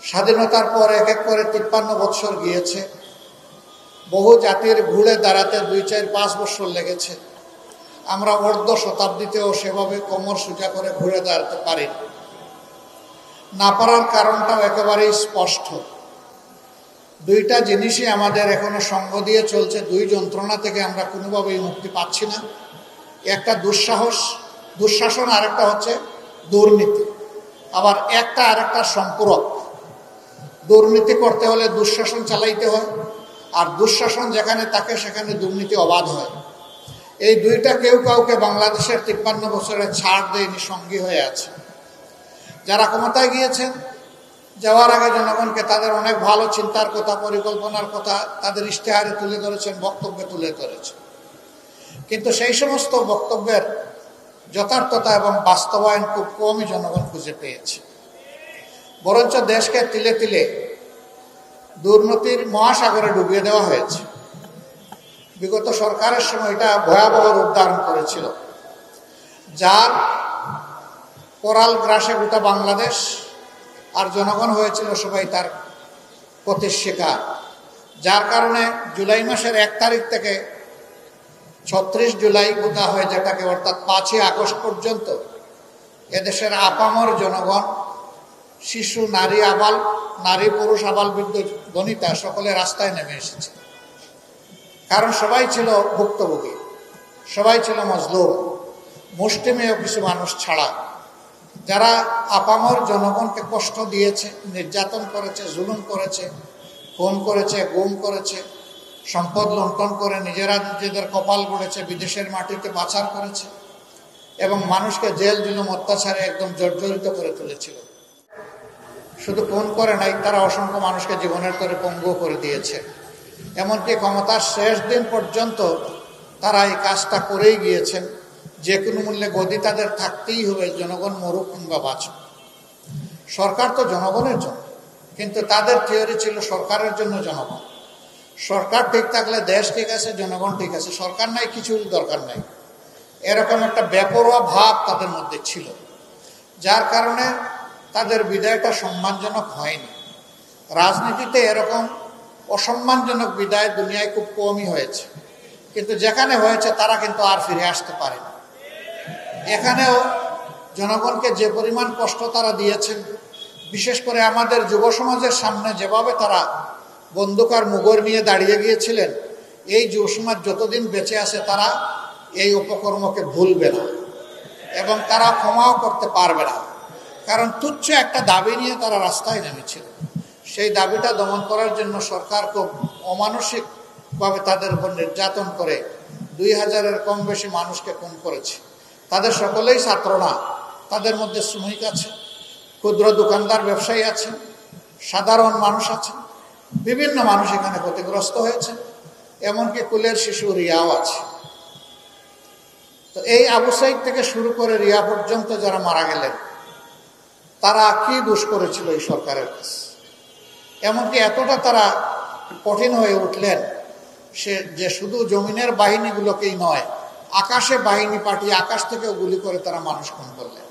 স্বাধীনতার পর এক এক করে 53 বৎসর গিয়েছে। বহু জাতির ঘুরে দাঁড়াতে 2-4-5 বছর লেগেছে। আমরা অর্ধ শতাব্দীতেও সেভাবে কোমর সোজা করে ঘুরে দাঁড়াতে পারি না পারার কারণটাও একেবারেই স্পষ্ট। দুইটা জিনিসই আমাদের এখনো সঙ্গ দিয়ে চলছে। দুই যন্ত্রণা থেকে আমরা কোনোভাবেই মুক্তি পাচ্ছি না। একটা দুঃশাসন, আরেকটা হচ্ছে দুর্নীতি। আবার একটা আরেকটা সম্পূরক। দুর্নীতি করতে হলে দুঃশাসন চালাইতে হয়, আর দুঃশাসন যেখানে থাকে সেখানে দুর্নীতি অবাধ হয়। এই দুইটা কেউ কাউকে বাংলাদেশের 53 বছরের ছাড় দেয়নি, সঙ্গী হয়ে আছে। যারা ক্ষমতায় গিয়েছেন, যাওয়ার আগে জনগণকে তাদের অনেক ভালো চিন্তার কথা, পরিকল্পনার কথা তাদের ইশতেহারে তুলে ধরেছেন, বক্তব্যে তুলে ধরেছেন। কিন্তু সেই সমস্ত বক্তব্যের যথার্থতা এবং বাস্তবায়ন খুব কমই জনগণ খুঁজে পেয়েছে। বরঞ্চ দেশকে তিলে তিলে দুর্নীতির মহাসাগরে ডুবিয়ে দেওয়া হয়েছে। বিগত সরকারের সময় এটা ভয়াবহ রূপ ধারণ করেছিল, যার করাল গ্রাসে গোটা বাংলাদেশ, আর জনগণ হয়েছিল সবাই তার ক্ষতির শিকার। যার কারণে জুলাই মাসের 1 তারিখ থেকে 36 জুলাই বোঝা হয় যেটাকে, অর্থাৎ 5ই আগস্ট পর্যন্ত এদেশের আপামর জনগণ, শিশু, নারী পুরুষ, আবাল বৃদ্ধ বনিতা সকলে রাস্তায় নেমে এসেছে। কারণ সবাই ছিল ভুক্তভোগী, সবাই ছিল মজলুম, মুষ্টিমেয় কিছু মানুষ ছাড়া। যারা আপামর জনগণকে কষ্ট দিয়েছে, নির্যাতন করেছে, জুলুম করেছে, খুন করেছে, গুম করেছে, সম্পদ লুণ্ঠন করে নিজেদের কপাল গড়েছে, বিদেশের মাটিতে পাচার করেছে এবং মানুষকে জেল জুলুম অত্যাচারে একদম জর্জরিত করে তুলেছিল। শুধু খুন করে নাই, তারা অসংখ্য মানুষকে জীবনের করে পঙ্গু করে দিয়েছে। এমনকি ক্ষমতার শেষ দিন পর্যন্ত তারা এই কাজটা করেই গিয়েছেন। যে কোনো মূল্যে গদি তাদের থাকতেই হবে, জনগণ মরুক কিংবা বাঁচুক। সরকার তো জনগণের জন্য, কিন্তু তাদের থিওরি ছিল সরকারের জন্য জনগণ। সরকার ঠিক থাকলে দেশ ঠিক আছে, জনগণ ঠিক আছে, সরকার নাই, কিছুর দরকার নাই, এরকম একটা বেপরোয়া ভাব তাদের মধ্যে ছিল। যার কারণে তাদের বিদায়টা সম্মানজনক হয়নি। রাজনীতিতে এরকম অসম্মানজনক বিদায় দুনিয়ায় খুব কমই হয়েছে, কিন্তু যেখানে হয়েছে তারা কিন্তু আর ফিরে আসতে পারে না। এখানেও জনগণকে যে পরিমাণ কষ্ট তারা দিয়েছেন, বিশেষ করে আমাদের যুব সমাজের সামনে যেভাবে তারা বন্দুক আর মুগুর নিয়ে দাঁড়িয়ে গিয়েছিলেন, এই যুব সমাজ যতদিন বেঁচে আছে তারা এই অপকর্মকে ভুলবে না এবং তারা ক্ষমাও করতে পারবে না। কারণ তুচ্ছ একটা দাবি নিয়ে তারা রাস্তায় নেমেছিল। সেই দাবিটা দমন করার জন্য সরকার খুব অমানসিকভাবে তাদের উপর নির্যাতন করে 2000-এর কম বেশি মানুষকে খুন করেছে। তাদের সকলেই ছাত্র না, তাদের মধ্যে শ্রমিক আছে, ক্ষুদ্র দোকানদার, ব্যবসায়ী আছে, সাধারণ মানুষ আছে, বিভিন্ন মানুষ এখানে ক্ষতিগ্রস্ত হয়েছে, এমনকি কুলের শিশু রিয়াও আছে। তো এই আবু সাইদ থেকে শুরু করে রিয়া পর্যন্ত যারা মারা গেলেন, তারা কি দোষ করেছিল এই সরকারের কাছে? এমনকি এতটা তারা কঠিন হয়ে উঠলেন যে শুধু জমিনের বাহিনীগুলোকেই নয়, আকাশে বাহিনী পাঠিয়ে আকাশ থেকেও গুলি করে তারা মানুষ খুন করলেন।